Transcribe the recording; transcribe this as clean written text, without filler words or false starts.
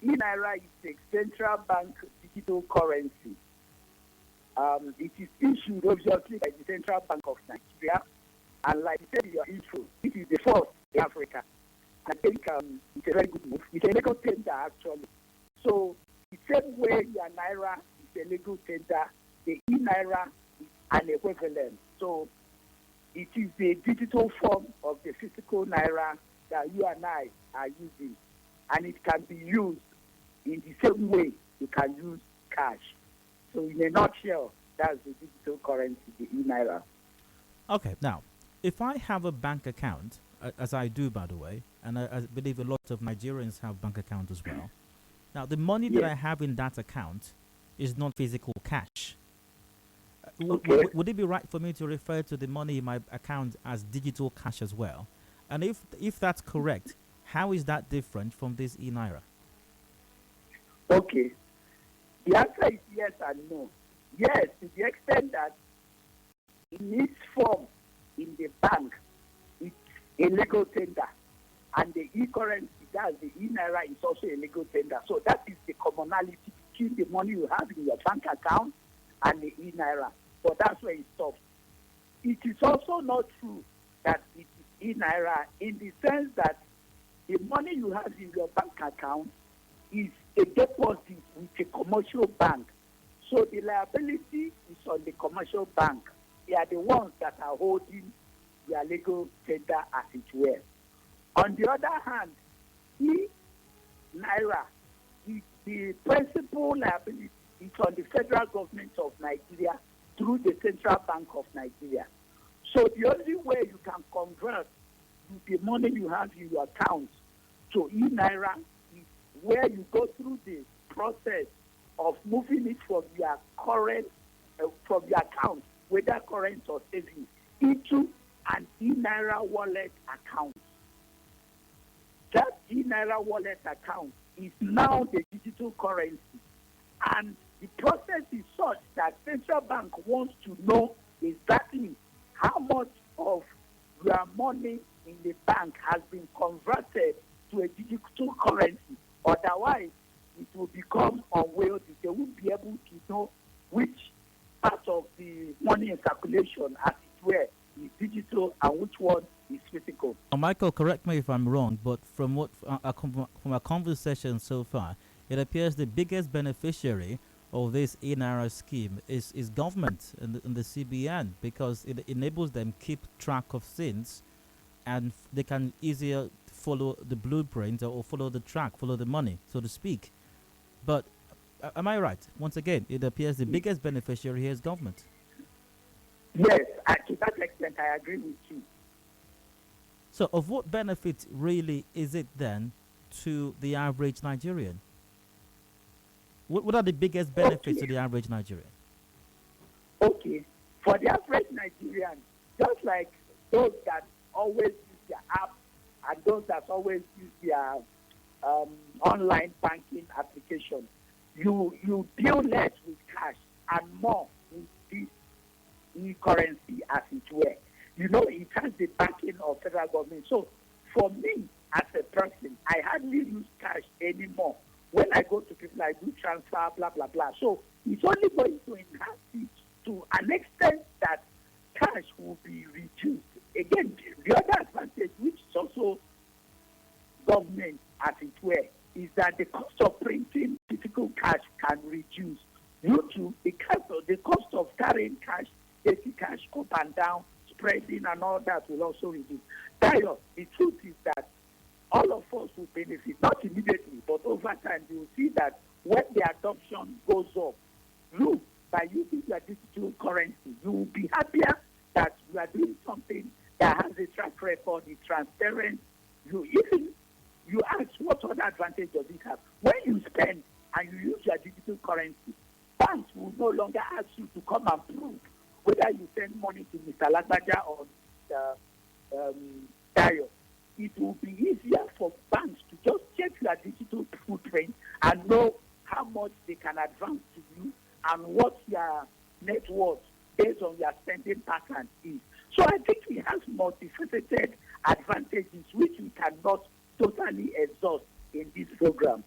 eNaira is a central bank digital currency. It is issued obviously by the Central Bank of Nigeria, and like you said in your intro, it is the first in Africa. I think it's a very good move. It's a legal tender actually. So the same way your Naira is a legal tender, the eNaira is an equivalent. So it is the digital form of the physical Naira that you and I are using. And it can be used in the same way you can use cash. So in a nutshell, that's the digital currency, the eNaira. Okay, now, if I have a bank account, as I do, by the way, and I believe a lot of Nigerians have bank accounts as well. Now, the money that Yes. I have in that account is not physical cash. Okay. Would it be right for me to refer to the money in my account as digital cash as well? And if that's correct, how is that different from this eNaira? Okay. The answer is yes and no. Yes, to the extent that in its form in the bank, it's a legal tender. And the e-currency, that's the eNaira, is also a legal tender. So that is the commonality between the money you have in your bank account and the eNaira. But that's where it stops. It is also not true that it is eNaira in the sense that the money you have in your bank account is a deposit with a commercial bank. So the liability is on the commercial bank. They are the ones that are holding their legal tender as it were. On the other hand, eNaira, the principal liability is on the federal government of Nigeria through the Central Bank of Nigeria. So the only way you can convert the money you have in your account to eNaira is where you go through the process of moving it from your current, from your account, whether current or savings, into an eNaira wallet account. That eNaira wallet account is now the digital currency. And the process is such that Central Bank wants to know exactly how much of your money in the bank has been converted to a digital currency. Otherwise, it will become unwieldy. They won't be able to know which part of the money in circulation, as it were, is digital and which one is physical. Michael, correct me if I'm wrong, but from what from our conversation so far, it appears the biggest beneficiary of this eNaira scheme is government and the CBN, because it enables them keep track of things, and they can easier follow the blueprint or follow the track, follow the money, so to speak. But am I right? Once again, it appears the biggest beneficiary here is government. Yes, to that extent, I agree with you. So, of what benefit really is it then to the average Nigerian? What are the biggest benefits to the average Nigerian? Okay. For the average Nigerian, just like those that always use their app and those that always use their online banking application, you deal less with cash and more with this e-currency, as it were. You know, it has the backing of federal government. So for me, as a person, I hardly use cash anymore. When I go to people, I do transfer, blah, blah, blah. So it's only going to enhance it to an extent that cash will be reduced. Again, the other advantage, which is also government, as it were, is that the cost of printing physical cash can reduce due to the cost of carrying cash, taking cash up and down, spreading and all that will also reduce. Dayo, the truth is that all of us will benefit, not immediately, but over time you will see that when the adoption goes up, you, by using your digital currency, you will be happier that you are doing something that has a track record, is transparent. You ask what other advantage does it have? When you spend and you use your digital currency, banks will no longer ask you to come and prove whether you send money to Mr. Lagbaja or Mr. Dayo. It will be easier for banks to just check your digital footprint and know how much they can advance to you and what your net worth based on your spending pattern is. So I think it has multifaceted advantages which we cannot totally exhaust in this program.